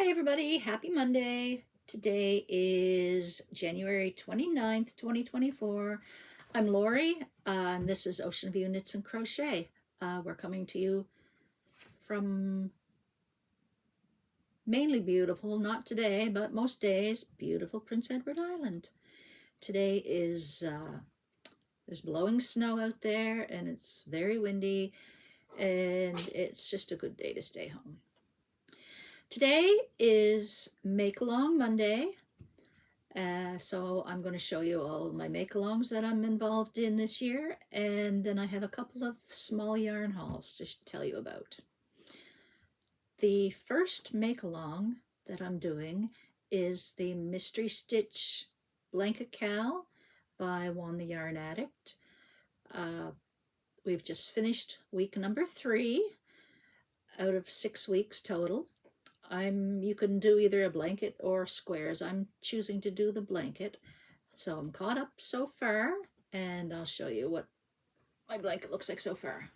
Hi everybody, happy Monday. Today is January 29th, 2024. I'm Lori, and this is Ocean View Knits and Crochet. We're coming to you from mainly beautiful, not today, but most days, beautiful Prince Edward Island. Today is, there's blowing snow out there and it's very windy and it's just a good day to stay home. Today is Make-Along Monday, so I'm going to show you all my make-alongs that I'm involved in this year, and then I have a couple of small yarn hauls to tell you about. The first make-along that I'm doing is the Mystery Stitch Blanket Cal by Juan the Yarn Addict. We've just finished week number 3 out of 6 weeks total. You can do either a blanket or squares. I'm choosing to do the blanket. So I'm caught up so far, and I'll show you what my blanket looks like so far.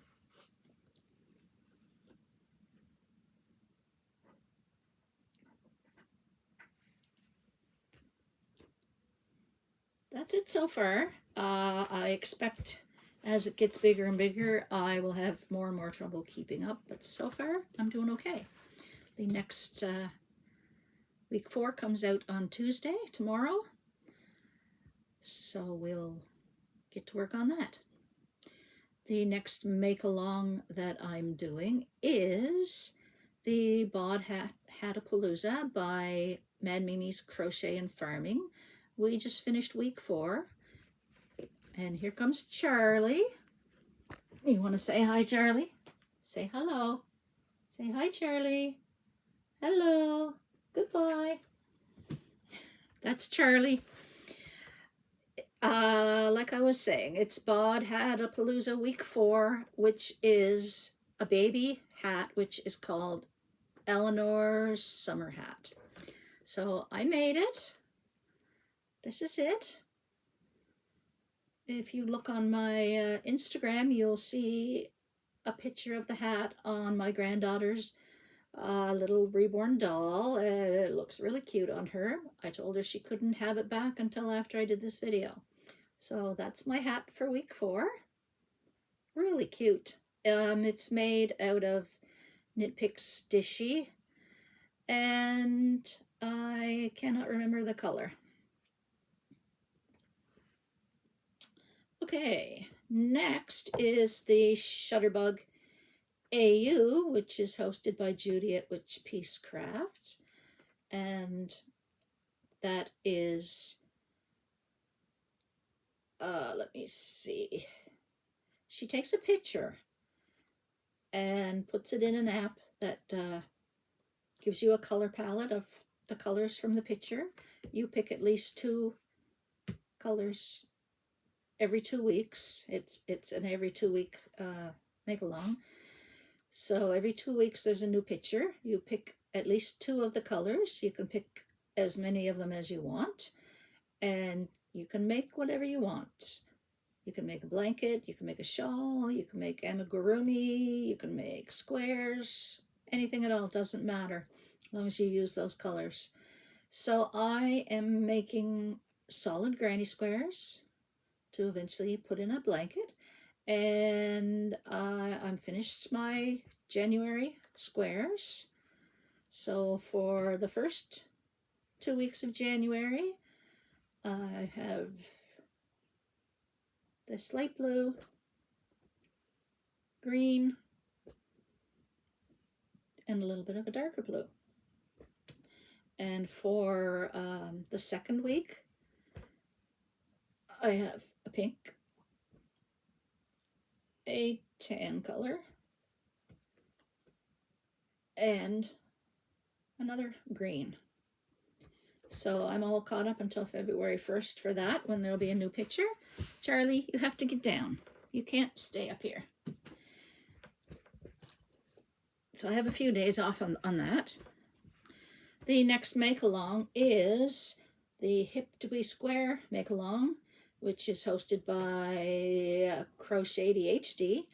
That's it so far. I expect as it gets bigger and bigger, I will have more and more trouble keeping up, but so far I'm doing okay. The next week 4 comes out on Tuesday, tomorrow, so we'll get to work on that. The next make-along that I'm doing is the Bod Hatapalooza by Mad Mimi's Crochet and Farming. We just finished week 4, and here comes Charlie. You want to say hi, Charlie? Say hello. Say hi, Charlie. Hello. Goodbye. That's Charlie. Like I was saying, it's Bod Hatapalooza week 4, which is a baby hat, which is called Eleanor's Summer Hat. So I made it. This is it. If you look on my Instagram, you'll see a picture of the hat on my granddaughter's little reborn doll. It looks really cute on her. I told her she couldn't have it back until after I did this video. So that's my hat for week 4. Really cute. It's made out of Knit Picks Dishy, and I cannot remember the color. Okay, next is the Shutterbug AU, which is hosted by Judy at Witch Piece Crafts, and that is, let me see, she takes a picture and puts it in an app that gives you a color palette of the colors from the picture. You pick at least 2 colors every 2 weeks. It's an every 2 week make-along. So every 2 weeks there's a new picture. You pick at least 2 of the colors. You can pick as many of them as you want, and you can make whatever you want. You can make a blanket, you can make a shawl, you can make amigurumi, you can make squares, anything at all, doesn't matter, as long as you use those colors. So I am making solid granny squares to eventually put in a blanket, and I'm finished my January squares. So for the first 2 weeks of January, I have this light blue, green, and a little bit of a darker blue. And for the second week, I have a pink, a tan color, and another green. So I'm all caught up until February 1st for that, when there'll be a new picture. Charlie, you have to get down. You can't stay up here. So I have a few days off on that. The next make-along is the Hip to Be Square make-along, which is hosted by Crochet HD.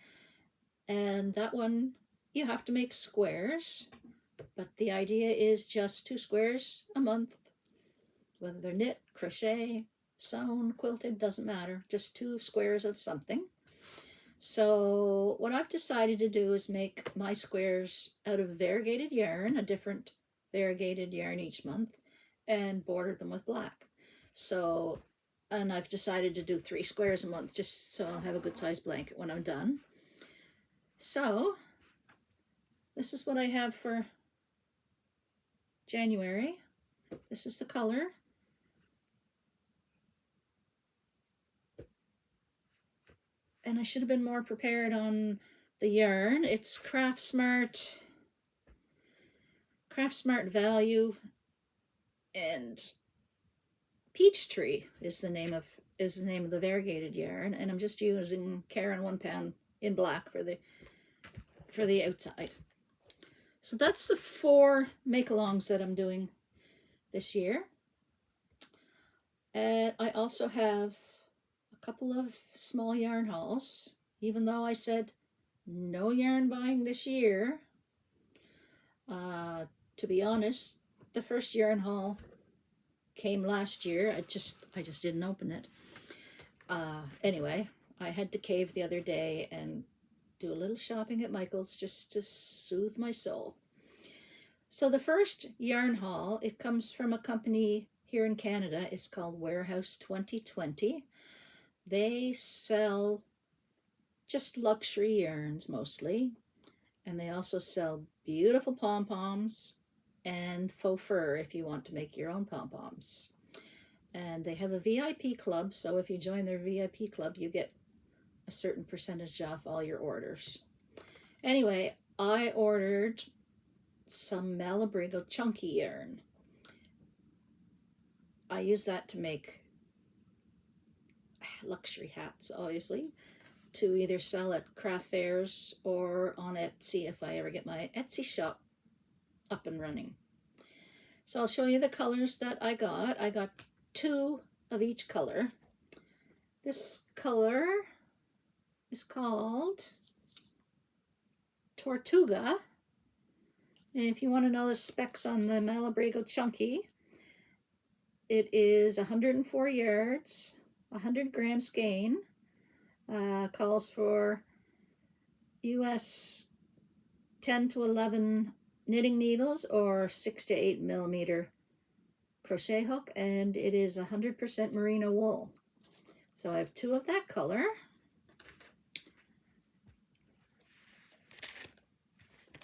And that one, you have to make squares, but the idea is just 2 squares a month, whether they're knit, crochet, sewn, quilted, doesn't matter, just 2 squares of something. So what I've decided to do is make my squares out of variegated yarn, a different variegated yarn each month, and border them with black. So, and I've decided to do 3 squares a month just so I'll have a good sized blanket when I'm done. So this is what I have for January. This is the color. And I should have been more prepared on the yarn. It's Craft Smart Value, and Peachtree is the name of the variegated yarn, and I'm just using Caron 1 pound in black for the outside. So that's the 4 make-alongs that I'm doing this year. And I also have a couple of small yarn hauls, even though I said no yarn buying this year. To be honest, the first yarn haul came last year. I just didn't open it. Anyway, I had to cave the other day and do a little shopping at Michael's just to soothe my soul. So the first yarn haul, it comes from a company here in Canada. It's called Warehouse 2020. They sell just luxury yarns mostly, and they also sell beautiful pom-poms and faux fur if you want to make your own pom-poms. And they have a VIP club, so if you join their VIP club, you get a certain percentage off all your orders. Anyway, I ordered some Malabrigo chunky yarn. I use that to make luxury hats, obviously, to either sell at craft fairs or on Etsy if I ever get my Etsy shop up and running. So I'll show you the colors that I got. I got 2 of each color. This color is called Tortuga. And if you want to know the specs on the Malabrigo Chunky, it is 104 yards, 100 gram skein, calls for US 10 to 11 knitting needles or 6 to 8 millimeter crochet hook, and it is 100% merino wool. So I have 2 of that color.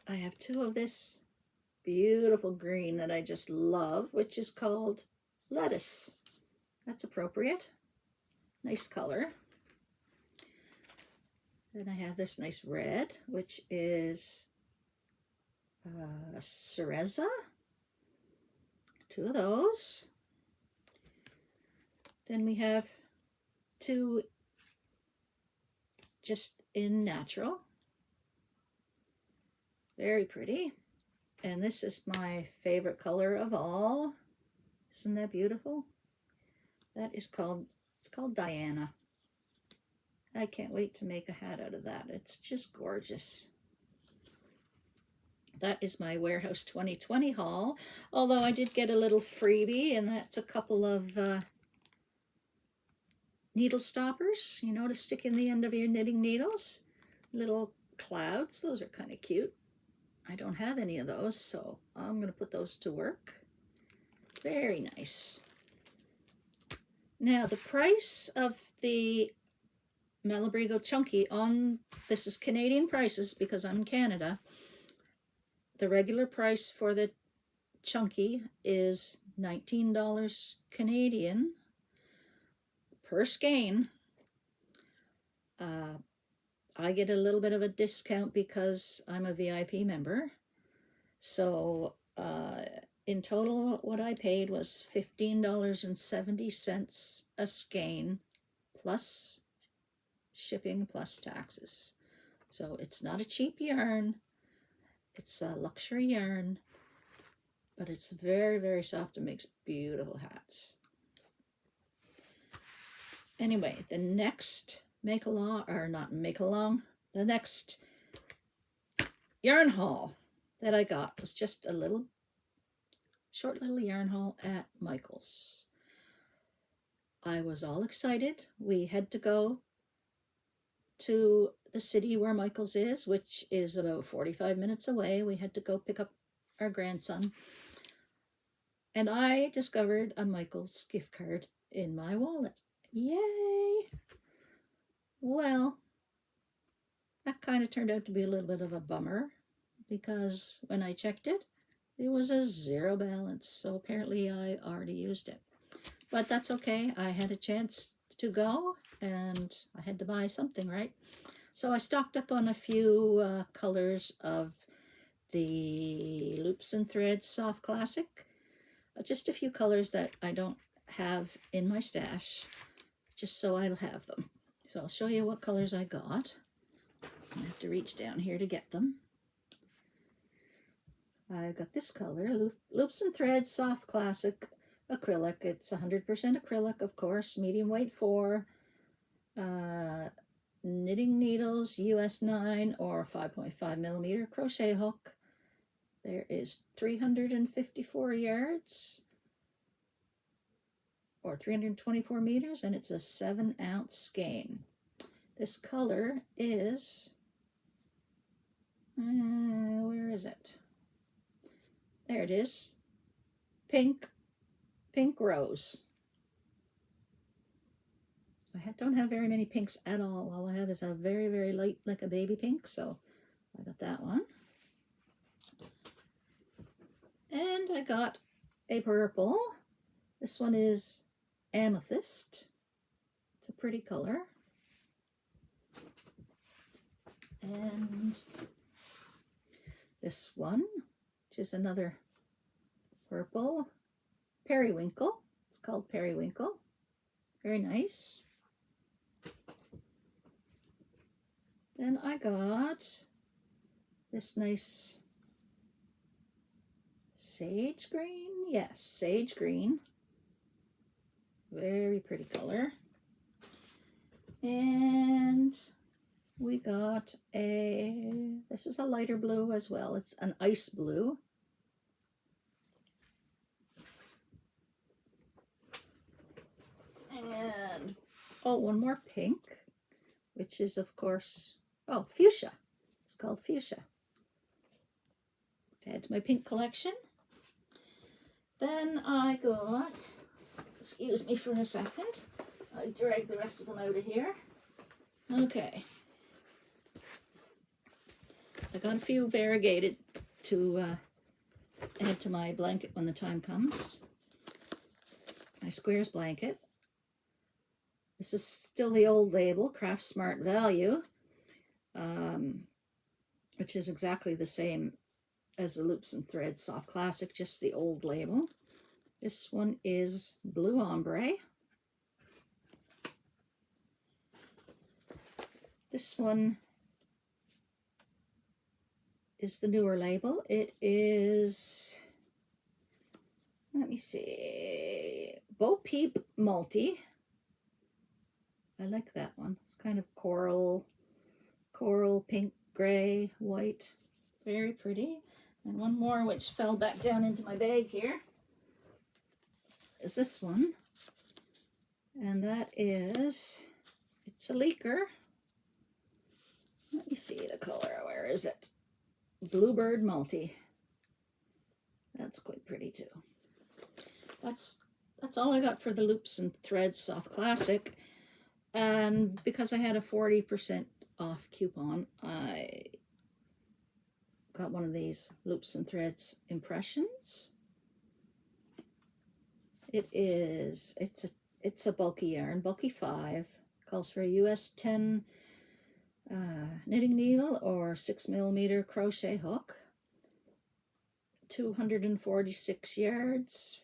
I have 2 of this beautiful green that I just love, which is called Lettuce. That's appropriate. Nice color. Then I have this nice red, which is Cereza. 2 of those. Then we have 2 just in natural. Very pretty. And this is my favorite color of all. Isn't that beautiful? That is called, it's called Diana. I can't wait to make a hat out of that. It's just gorgeous. That is my Warehouse 2020 haul. Although I did get a little freebie, and that's a couple of needle stoppers, you know, to stick in the end of your knitting needles. Little clouds, those are kind of cute. I don't have any of those, so I'm going to put those to work. Very nice. Now, the price of the Malabrigo Chunky on, this is Canadian prices because I'm in Canada. The regular price for the Chunky is $19 Canadian per skein. I get a little bit of a discount because I'm a VIP member. So in total, what I paid was $15.70 a skein, plus shipping, plus taxes. So it's not a cheap yarn. It's a luxury yarn, but it's very, very soft and makes beautiful hats. Anyway, the next the next yarn haul that I got was just a little, short little yarn haul at Michael's. I was all excited. We had to go to the city where Michael's is, which is about 45 minutes away. We had to go pick up our grandson. And I discovered a Michael's gift card in my wallet. Yay! Well, that kind of turned out to be a little bit of a bummer because when I checked it, it was a zero balance. So apparently I already used it. But that's okay. I had a chance to go and I had to buy something, right? So I stocked up on a few colors of the Loops and Threads Soft Classic. Just a few colors that I don't have in my stash, just so I'll have them. So I'll show you what colors I got. I have to reach down here to get them. I got this color, Loops and Threads Soft Classic Acrylic. It's 100% acrylic, of course, medium weight 4, knitting needles, US 9 or 5.5 millimeter crochet hook. There is 354 yards or 324 meters, and it's a 7-ounce skein. This color is, where is it? There it is, pink rose. I don't have very many pinks at all. All I have is a very, very light, like a baby pink, so I got that one. And I got a purple. This one is amethyst. It's a pretty color. And this one, which is another purple, periwinkle. It's called periwinkle. Very nice. Then I got this nice sage green. Yes, sage green. Very pretty color. And we got this is a lighter blue as well. It's an ice blue. And, oh, one more pink, which is, of course, oh, fuchsia. It's called fuchsia. To add to my pink collection. Then I got, excuse me for a second, I dragged the rest of them out of here. Okay. I got a few variegated to add to my blanket when the time comes. My squares blanket. This is still the old label, Craft Smart Value, which is exactly the same as the Loops and Threads Soft Classic, just the old label. This one is Blue Ombre. This one is the newer label. It is, let me see, Bo Peep Multi. I like that one. It's kind of coral, pink, gray, white. Very pretty. And one more which fell back down into my bag here is this one. And that is, it's a leaker. Let me see the color. Where is it? Bluebird Multi. That's quite pretty too. That's all I got for the Loops and Threads Soft Classic. And because I had a 40% off coupon, I got one of these Loops and Threads Impressions. It's a bulky yarn, bulky 5. Calls for a US 10 knitting needle or 6 millimeter crochet hook. 246 yards,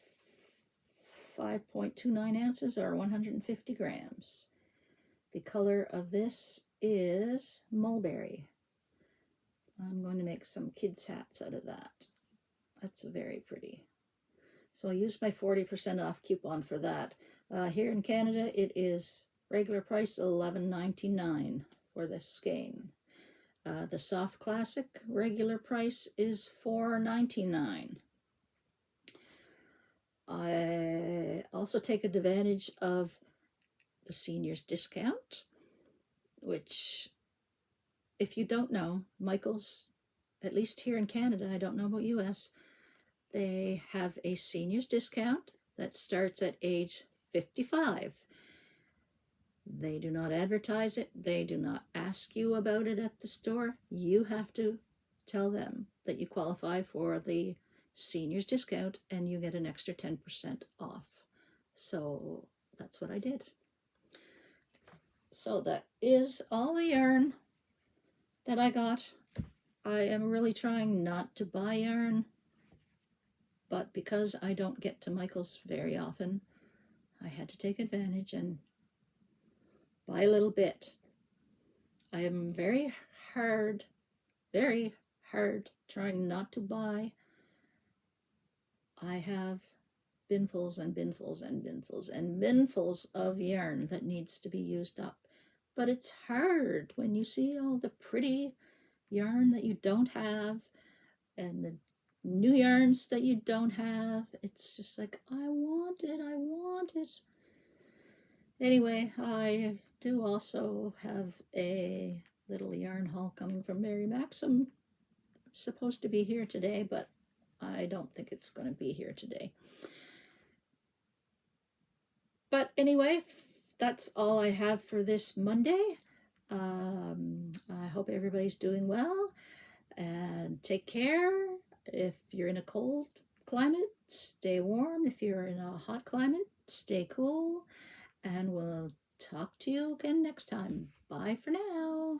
5.29 ounces or 150 grams. The color of this is mulberry. I'm going to make some kids' hats out of that. That's very pretty. So I used my 40% off coupon for that. Here in Canada, it is regular price $11.99 for this skein. The soft classic regular price is $4.99. I also take advantage of the seniors discount, which, if you don't know, Michael's, at least here in Canada, I don't know about US, they have a seniors discount that starts at age 55. They do not advertise it. They do not ask you about it at the store. You have to tell them that you qualify for the seniors discount and you get an extra 10% off. So that's what I did. So that is all the yarn that I got. I am really trying not to buy yarn, but because I don't get to Michael's very often, I had to take advantage and buy a little bit. I am very hard trying not to buy. I have binfuls and binfuls and binfuls and binfuls of yarn that needs to be used up. But it's hard when you see all the pretty yarn that you don't have and the new yarns that you don't have. It's just like, I want it. Anyway, I do also have a little yarn haul coming from Mary Maxim. Supposed to be here today, but I don't think it's going to be here today. But anyway, that's all I have for this Monday. I hope everybody's doing well and take care. If you're in a cold climate, stay warm. If you're in a hot climate, stay cool. And we'll talk to you again next time. Bye for now.